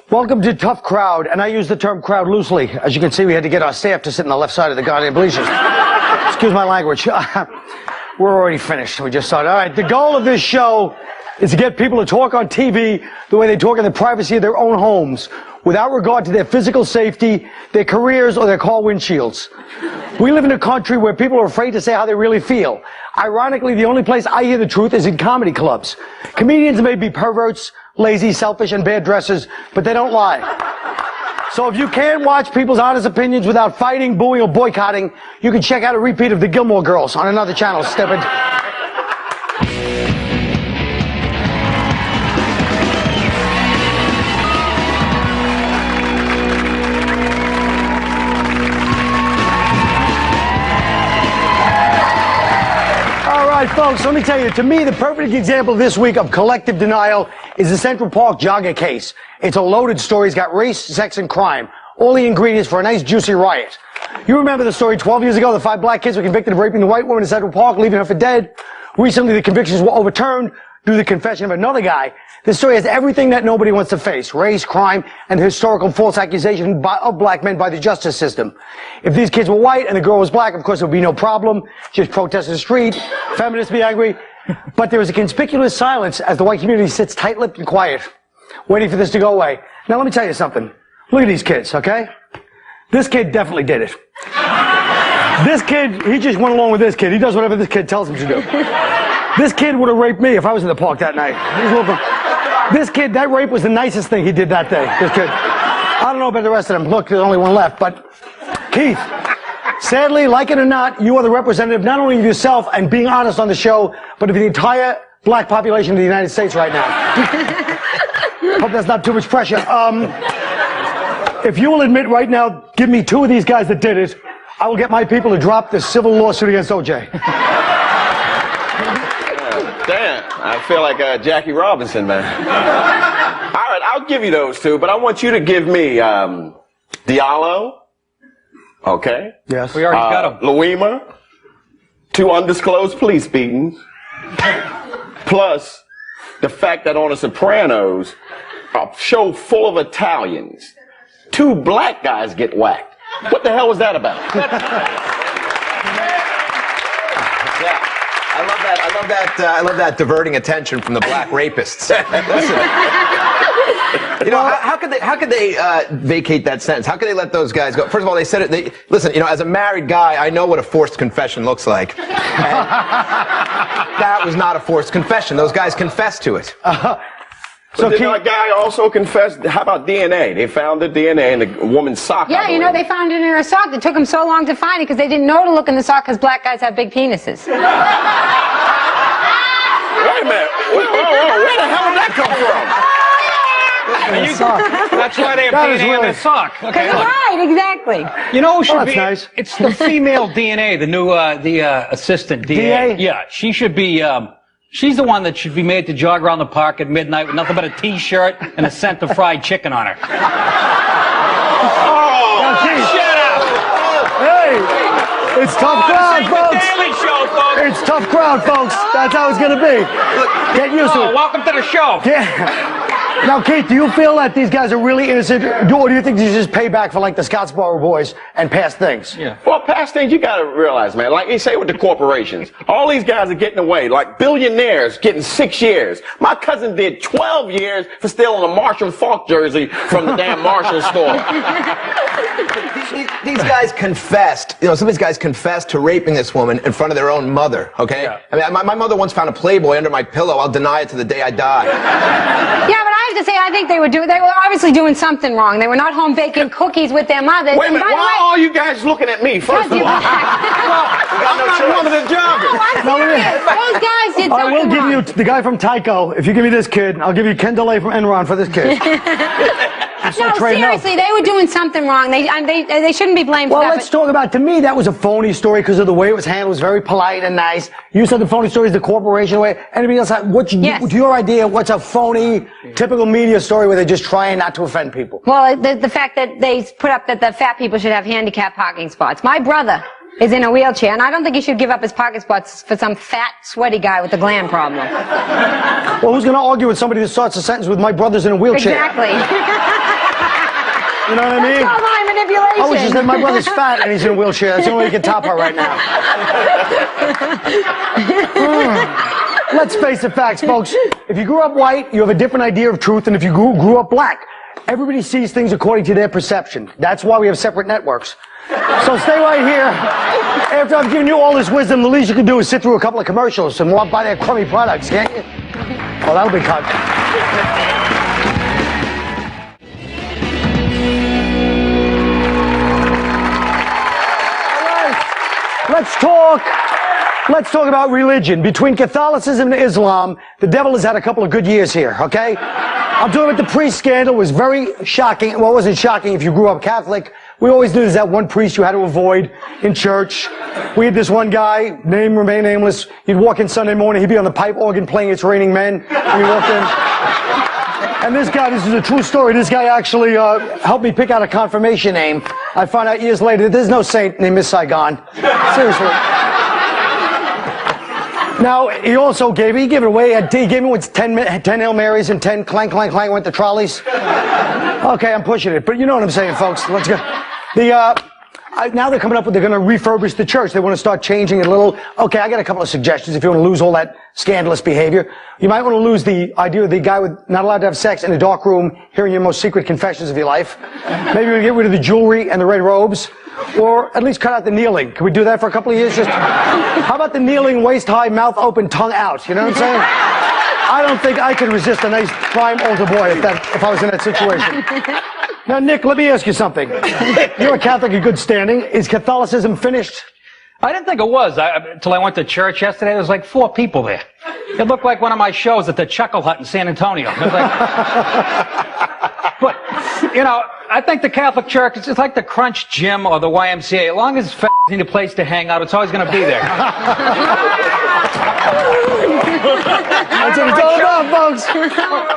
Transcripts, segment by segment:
Welcome to Tough Crowd, and I use the term crowd loosely. As you can see, we had to get our staff to sit on the left side of the goddamn bleachers. Excuse my language. We're already finished. We just started. All right, the goal of this show is to get people to talk on TV the way they talk in the privacy of their own homes, without regard to their physical safety, their careers, or their car windshields. We live in a country where people are afraid to say how they really feel. Ironically, the only place I hear the truth is in comedy clubs. Comedians may be perverts, lazy, selfish, and bad dressers, but they don't lie. So if you can't watch people's honest opinions without fighting, booing, or boycotting, you can check out a repeat of the Gilmore Girls on another channel, stupid. Folks, let me tell you, to me, the perfect example this week of collective denial is the Central Park jogger case. It's a loaded story. It's got race, sex, and crime. All the ingredients for a nice, juicy riot. You remember the story 12 years ago, the 5 black kids were convicted of raping the white woman in Central Park, leaving her for dead. Recently, the convictions were overturned due to the confession of another guy. This story has everything that nobody wants to face: race, crime, and the historical false accusation of black men by the justice system. If these kids were white and the girl was black, of course there would be no problem. Just protest in the street, feminists be angry. But there is a conspicuous silence as the white community sits tight-lipped and quiet, waiting for this to go away. Now let me tell you something. Look at these kids, okay? This kid definitely did it. This kid, he just went along with this kid. He does whatever this kid tells him to do. This kid would have raped me if I was in the park that night. This kid, that rape was the nicest thing he did that day. This kid. I don't know about the rest of them. Look, there's only one left. But, Keith, sadly, like it or not, you are the representative not only of yourself and being honest on the show, but of the entire black population of the United States right now. Hope that's not too much pressure. If you will admit right now, give me 2 of these guys that did it, I will get my people to drop the civil lawsuit against O.J. Damn, I feel like Jackie Robinson, man. All right, I'll give you those 2, but I want you to give me Diallo. Okay. Yes. We already got him. Louima. 2 undisclosed police beatings. Plus the fact that on The Sopranos, a show full of Italians, 2 black guys get whacked. What the hell was that about? Yeah. I love that diverting attention from the black rapists. Listen, you know, how could they vacate that sentence? How could they let those guys go? First of all, they said it. Listen, you know, as a married guy, I know what a forced confession looks like. And that was not a forced confession. Those guys confessed to it. So did that guy also confess? How about DNA? They found the DNA in the woman's sock. Yeah, you know, they found it in her sock. It took them so long to find it because they didn't know to look in the sock because black guys have big penises. Wait a minute. Where the hell did that come from? That's why they have DNA in their sock. Okay. Right, exactly. You know who should be? Nice. It's the female DNA, the new assistant DA. Yeah, she should be. She's the one that should be made to jog around the park at midnight with nothing but a T-shirt and a scent of fried chicken on her. Oh, shut up! Hey, it's Tough Crowd, folks. Daily Show, folks. It's Tough Crowd, folks. That's how it's gonna be. Get used to it. Welcome to the show. Yeah. Now, Keith, do you feel that these guys are really innocent, or do you think these are just payback for like the Scottsboro boys and past things? Yeah. well, past things you gotta realize, man. Like they say with the corporations, all these guys are getting away. Like billionaires getting 6 years. My cousin did 12 years for stealing a Marshall Falk jersey from the damn Marshall store. These guys confessed. You know, some of these guys confessed to raping this woman in front of their own mother. Okay. Yeah. I mean, my mother once found a Playboy under my pillow. I'll deny it to the day I die. Yeah, but I have to say, I think they were obviously doing something wrong. They were not home baking cookies with their mothers. Wait a minute, why are you guys looking at me, first of all? I'm not one of the jobbers. Those guys did something I will give wrong. you the guy from Tyco. If you give me this kid, I'll give you Ken DeLay from Enron for this kid. No, seriously, they were doing something wrong. They shouldn't be blamed Well, for that. let's talk about, to me, that was a phony story because of the way it was handled. It was very polite and nice. You said the phony story is the corporation way. Anybody else, what's your idea? What's a phony, typical media story where they're just trying not to offend people? Well, the fact that they put up that the fat people should have handicap parking spots. My brother is in a wheelchair, and I don't think he should give up his parking spots for some fat, sweaty guy with a gland problem. Well, who's going to argue with somebody that starts a sentence with "my brother's in a wheelchair"? Exactly. You know what I mean? That's all my manipulation. I was just saying my brother's fat and he's in a wheelchair. That's the only way you can top her right now. Let's face the facts, folks. If you grew up white, you have a different idea of truth than if you grew up black. Everybody sees things according to their perception. That's why we have separate networks. So stay right here. After I've given you all this wisdom, the least you can do is sit through a couple of commercials and walk by their crummy products, can't you? Oh, that'll be cut. Let's talk about religion. Between Catholicism and Islam, the devil has had a couple of good years here, okay? I'm talking about the priest scandal. It was very shocking. Well, it wasn't shocking if you grew up Catholic. We always knew there's that one priest you had to avoid in church. We had this one guy, name remain nameless. He'd walk in Sunday morning, he'd be on the pipe organ playing It's Raining Men when he walked in. And this guy, this is a true story, this guy actually helped me pick out a confirmation name. I found out years later, there's no saint named Miss Saigon. Seriously. Now, he also gave it away. He gave me 10 Hail Marys and 10 clank, clank, clank went to trolleys. Okay, I'm pushing it, but you know what I'm saying, folks. Let's go. Now they're coming up with, they're going to refurbish the church. They want to start changing it a little. Okay, I got a couple of suggestions if you want to lose all that scandalous behavior. You might want to lose the idea of the guy with not allowed to have sex in a dark room, hearing your most secret confessions of your life. Maybe we get rid of the jewelry and the red robes. Or at least cut out the kneeling. Can we do that for a couple of years? How about the kneeling, waist high, mouth open, tongue out? You know what I'm saying? I don't think I could resist a nice prime altar boy if I was in that situation. Now, Nick, let me ask you something. You're a Catholic in good standing. Is Catholicism finished? I didn't think it was until I went to church yesterday. There was like 4 people there. It looked like one of my shows at the Chuckle Hut in San Antonio. It was like, but, you know, I think the Catholic Church, it's like the Crunch Gym or the YMCA. As long as it's need a place to hang out, it's always going to be there. That's what it's all about, folks.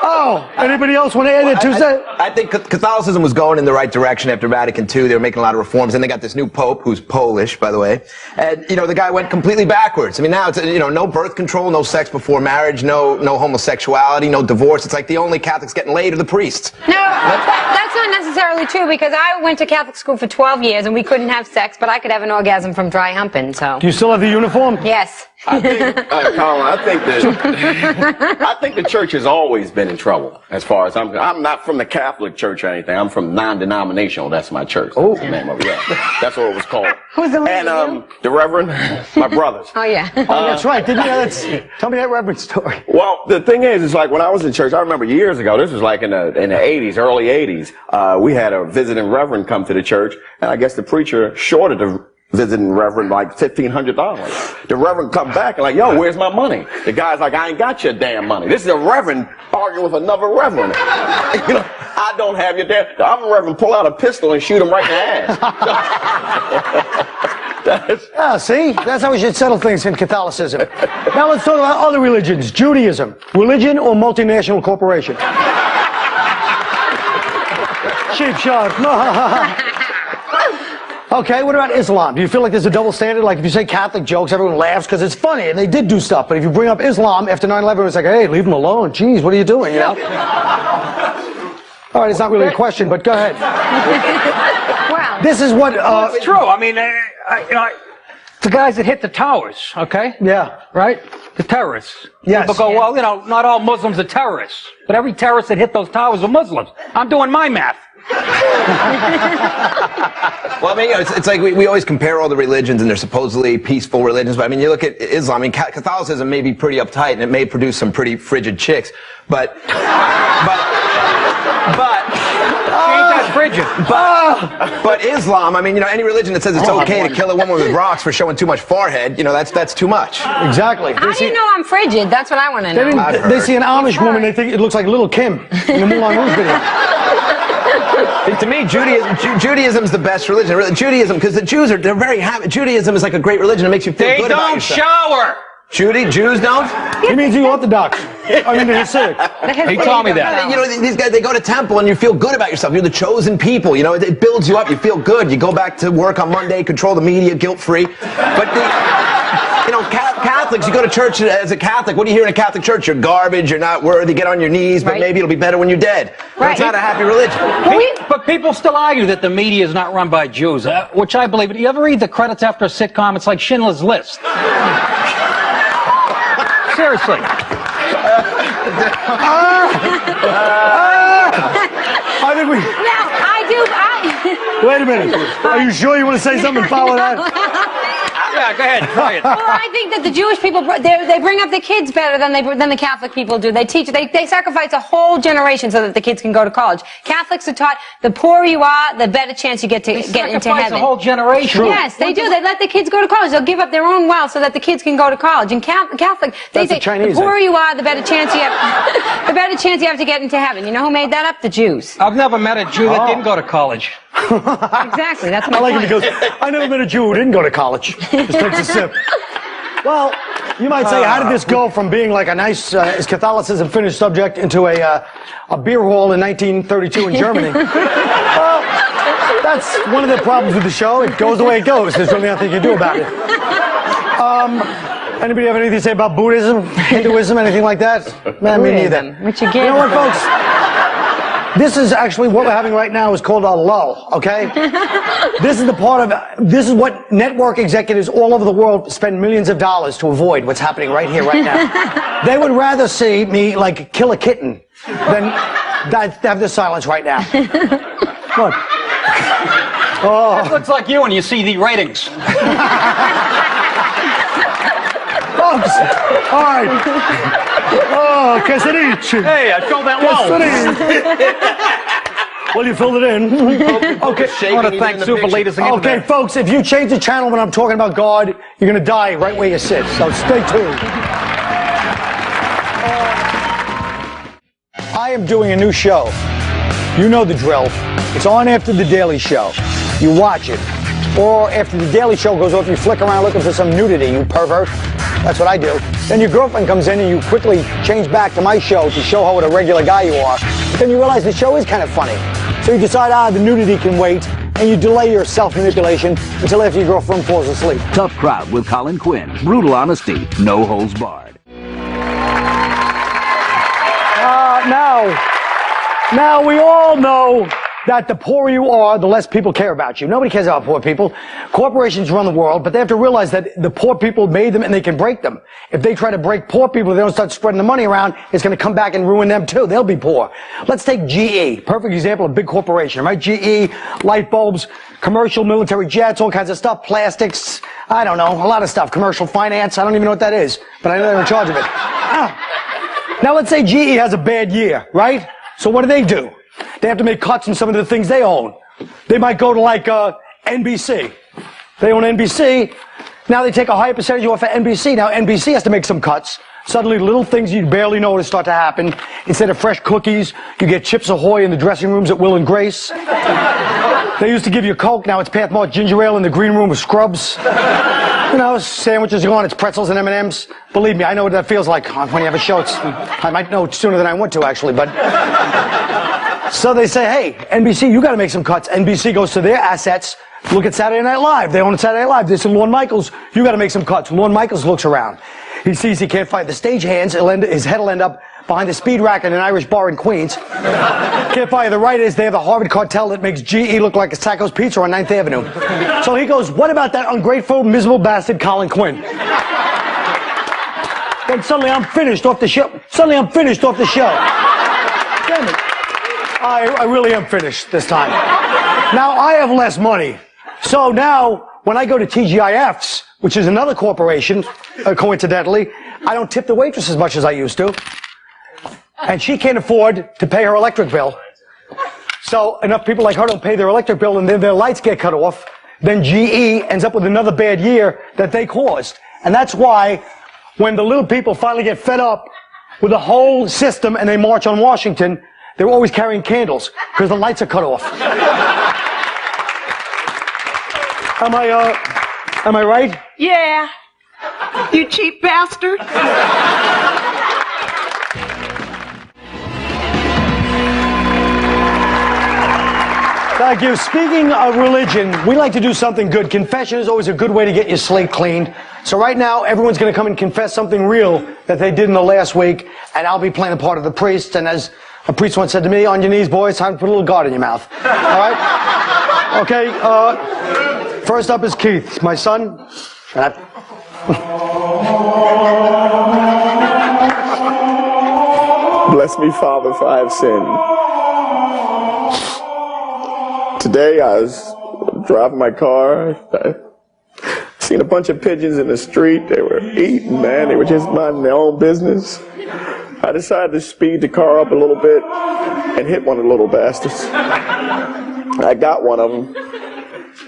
Oh, anybody else want to add it Tuesday? I think Catholicism was going in the right direction after Vatican II. They were making a lot of reforms, and they got this new pope who's Polish, by the way. And you know, the guy went completely backwards. I mean, now it's no birth control, no sex before marriage, no homosexuality, no divorce. It's like the only Catholics getting laid are the priests. No, that's not necessarily true because I went to Catholic school for 12 years and we couldn't have sex, but I could have an orgasm from dry humping. So. Do you still have the uniform? Yes. I think, Colin, I think the church has always been in trouble. As far as I'm not from the Catholic Church or anything. I'm from non-denominational. That's my church. Oh, that's the name of it. Yeah. That's what it was called. Who's the leader? And the Reverend, my brothers. Oh yeah. Oh, that's right. Didn't you? Tell me that Reverend story. Well, the thing is, it's like when I was in church. I remember years ago. This was like in the 80s, early 80s. We had a visiting Reverend come to the church, and I guess the preacher shorted the visiting Reverend like $1,500. The Reverend come back and like, yo, where's my money? The guy's like, I ain't got your damn money. This is a Reverend arguing with another Reverend. You know, I don't have your damn. I'm a Reverend. Pull out a pistol and shoot him right in the ass. See, that's how we should settle things in Catholicism. Now let's talk about other religions. Judaism, religion or multinational corporation? Cheap shot. Okay, what about Islam? Do you feel like there's a double standard? Like if you say Catholic jokes, everyone laughs because it's funny and they did do stuff. But if you bring up Islam after 9/11, it's like, hey, leave them alone. Jeez, what are you doing? You know? All right, it's not really a question, but go ahead. Wow. This is what. It's true. I mean, the guys that hit the towers, okay? Yeah. Right? The terrorists. Yes. People go, well, not all Muslims are terrorists, but every terrorist that hit those towers are Muslims. I'm doing my math. Well, I mean, it's like we always compare all the religions and they're supposedly peaceful religions, but I mean, you look at Islam, I mean, Catholicism may be pretty uptight and it may produce some pretty frigid chicks, but Islam, I mean, any religion that says it's okay to kill a woman with rocks for showing too much forehead, that's too much. Exactly. How do you know I'm frigid? That's what I want to know. They see an Amish woman, they think it looks like Little Kim in the Moulin Rouge video. To me, Judaism's the best religion. Judaism, because the Jews they're very happy. Judaism is like a great religion. It makes you feel good about yourself. They don't shower. Judy, Jews don't? He means the Orthodox. I mean the Hasidic. He told me that. You know, these guys, they go to temple and you feel good about yourself. You're the chosen people. You know, it builds you up. You feel good. You go back to work on Monday, control the media, guilt-free. But you know, Catholics, you go to church as a Catholic. What do you hear in a Catholic church? You're garbage. You're not worthy. Get on your knees. But maybe it'll be better when you're dead. Right. It's not a happy religion. But people still argue that the media is not run by Jews, which I believe. Do you ever read the credits after a sitcom? It's like Schindler's List. Seriously. I think we... Now, I do... Wait a minute. Are you sure you want to say something and follow that? Yeah, go ahead, try it. Well, I think that the Jewish people, they bring up the kids better than the Catholic people do. They sacrifice a whole generation so that the kids can go to college. Catholics are taught the poorer you are, the better chance you get to get into heaven. A whole generation. True. Yes, they do. They let the kids go to college. They'll give up their own wealth so that the kids can go to college. And Catholic, they say the poorer you are, the better chance you have. The better chance you have to get into heaven. You know who made that up? The Jews. I've never met a Jew that didn't go to college. Exactly. That's my I like point. it because I never met a Jew who didn't go to college. Just takes a sip. Well, you might say, how did this go from being like a nice, is Catholicism finished subject into a beer hall in 1932 in Germany? Well, that's one of the problems with the show. It goes the way it goes. There's really nothing you can do about it. Anybody have anything to say about Buddhism, Hinduism, anything like that? Man, me neither. Which You again, know what, folks? This is actually what we're having right now is called a lull, okay? This is what network executives all over the world spend millions of dollars to avoid what's happening right here, right now. They would rather see me, like, kill a kitten than have this silence right now. Look. Oh. That looks like you when you see the ratings. Folks, all right. Oh, quesadilla. Hey, I filled that low. Well, you filled it in. Okay. I want to thank Super Leaders and Okay, folks, if you change the channel when I'm talking about God, you're going to die right where you sit. So stay tuned. I am doing a new show. You know the drill. It's on after The Daily Show. You watch it. Or after The Daily Show goes off, you flick around looking for some nudity, you pervert. That's what I do. Then your girlfriend comes in and you quickly change back to my show to show her what a regular guy you are. But then you realize the show is kind of funny. So you decide, the nudity can wait, and you delay your self-manipulation until after your girlfriend falls asleep. Tough Crowd with Colin Quinn. Brutal honesty, no holds barred. Now we all know that the poorer you are, the less people care about you. Nobody cares about poor people. Corporations run the world, but they have to realize that the poor people made them and they can break them. If they try to break poor people, they don't start spreading the money around, it's going to come back and ruin them too. They'll be poor. Let's take GE. Perfect example of a big corporation, right? GE, light bulbs, commercial military jets, all kinds of stuff, plastics, I don't know, a lot of stuff. Commercial finance, I don't even know what that is, but I know they're in charge of it. Now let's say GE has a bad year, right? So what do? They have to make cuts in some of the things they own. They might go to like NBC. They own NBC. Now they take a higher percentage off of NBC. Now NBC has to make some cuts. Suddenly little things you barely notice start to happen. Instead of fresh cookies, you get Chips Ahoy in the dressing rooms at Will and Grace. They used to give you Coke. Now it's Pathmark Ginger Ale in the green room with Scrubs. You know, sandwiches are gone. It's pretzels and M&Ms. Believe me, I know what that feels like when you have a show. I might know sooner than I want to, actually, but... So they say, hey, NBC, you got to make some cuts. NBC goes to their assets. Look at Saturday Night Live. They own Saturday Night Live. They say, Lorne Michaels, you got to make some cuts. Lorne Michaels looks around. He sees he can't find the stagehands. His head will end up behind the speed rack in an Irish bar in Queens. Can't find the writers. They have the Harvard cartel that makes GE look like a Sacco's Pizza on 9th Avenue. So he goes, what about that ungrateful, miserable bastard Colin Quinn? Then suddenly I'm finished off the show. Damn it. I really am finished this time. Now I have less money. So now when I go to TGIF's, which is another corporation, coincidentally, I don't tip the waitress as much as I used to. And she can't afford to pay her electric bill. So enough people like her don't pay their electric bill and then their lights get cut off. Then GE ends up with another bad year that they caused. And that's why when the little people finally get fed up with the whole system and they march on Washington, they're always carrying candles because the lights are cut off. Am I right? Yeah. You cheap bastard. Thank you. Speaking of religion, we like to do something good. Confession is always a good way to get your slate cleaned. So right now, everyone's going to come and confess something real that they did in the last week, and I'll be playing the part of the priest. And as a priest once said to me, on your knees, boys, time to put a little God in your mouth. All right? Okay, first up is Keith, my son. Shut up. Bless me, Father, for I have sinned. Today I was driving my car. I seen a bunch of pigeons in the street. They were eating, man. They were just minding their own business. I decided to speed the car up a little bit and hit one of the little bastards. I got one of them,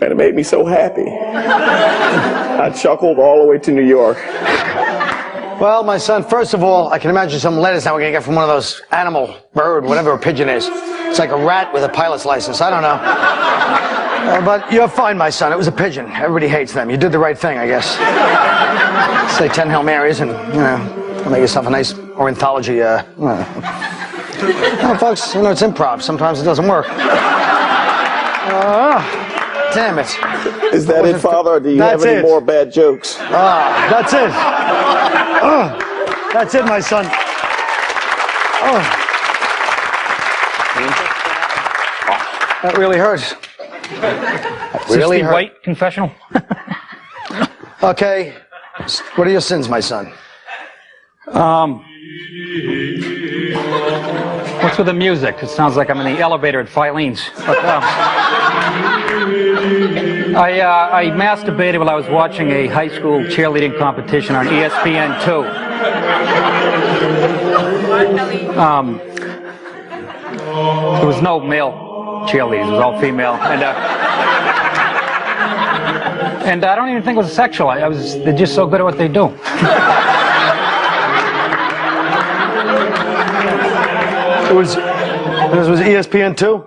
and it made me so happy. I chuckled all the way to New York. Well, my son, first of all, I can imagine some lettuce now we're going to get from one of those animal, bird, whatever a pigeon is. It's like a rat with a pilot's license. I don't know. But you're fine, my son. It was a pigeon. Everybody hates them. You did the right thing, I guess. Say 10 Hail Marys and, make yourself a nice ornithology, folks, it's improv. Sometimes it doesn't work. Damn it. Is that it, Father, or do you have any more bad jokes? That's it. That's it, my son. That really hurts. That really hurt. White confessional. Okay. What are your sins, my son? What's with the music? It sounds like I'm in the elevator at Filene's. But, I masturbated while I was watching a high school cheerleading competition on ESPN2. There was no male cheerleaders, it was all female. And I don't even think it was sexual. They're just so good at what they do. This was ESPN2?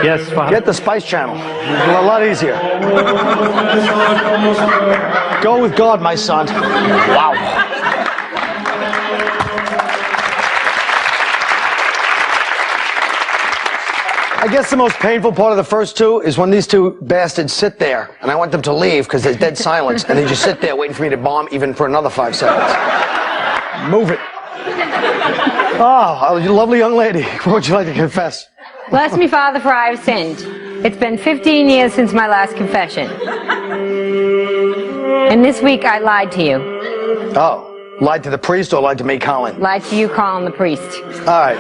Yes, Father. Get the Spice Channel. A lot easier. Go with God, my son. Wow. I guess the most painful part of the first two is when these two bastards sit there, and I want them to leave because there's dead silence, and they just sit there waiting for me to bomb even for another 5 seconds. Move it. Oh, lovely young lady. What would you like to confess? Bless me, Father, for I have sinned. It's been 15 years since my last confession. And this week I lied to you. Oh, lied to the priest or lied to me, Colin? Lied to you, Colin, the priest. All right.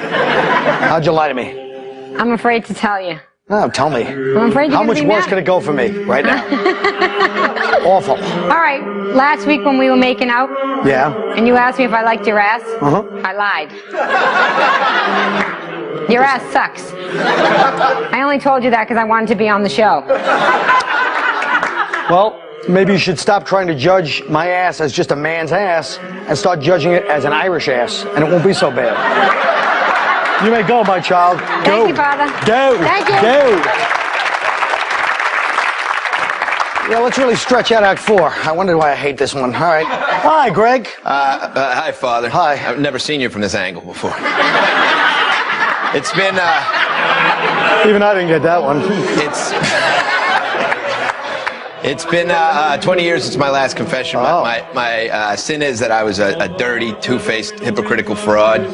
How'd you lie to me? I'm afraid to tell you. No, tell me. I'm afraid you're How much be worse mad. could it go for me right now? Awful. All right. Last week when we were making out, Yeah? and you asked me if I liked your ass, I lied. Your ass sucks. I only told you that because I wanted to be on the show. Well, maybe you should stop trying to judge my ass as just a man's ass and start judging it as an Irish ass, and it won't be so bad. You may go, my child. Go. Thank you, Father. Go. Thank you. Go. Yeah, let's really stretch out Act 4. I wondered why I hate this one. All right. Hi, Greg. Hi, Father. Hi. I've never seen you from this angle before. It's been, Even I didn't get that one. It's been 20 years since my last confession. Oh. My sin is that I was a dirty, two-faced, hypocritical fraud.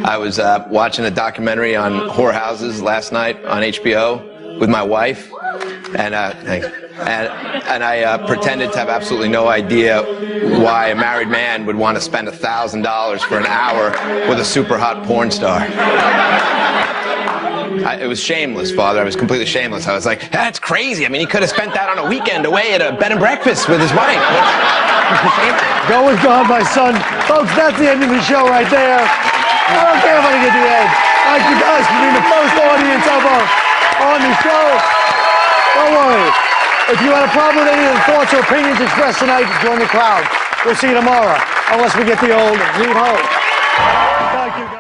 I was watching a documentary on whorehouses last night on HBO with my wife, and I pretended to have absolutely no idea why a married man would want to spend $1,000 for an hour with a super hot porn star. It was shameless, Father. I was completely shameless. I was like, that's crazy. I mean, he could have spent that on a weekend away at a bed and breakfast with his wife. Go with God, my son. Folks, that's the end of the show right there. I don't care if I get the end. Thank you guys for being the first audience ever on the show. Don't worry. If you had a problem with any of the thoughts or opinions expressed tonight, join the crowd. We'll see you tomorrow. Unless we get the old leave home. Thank you, guys.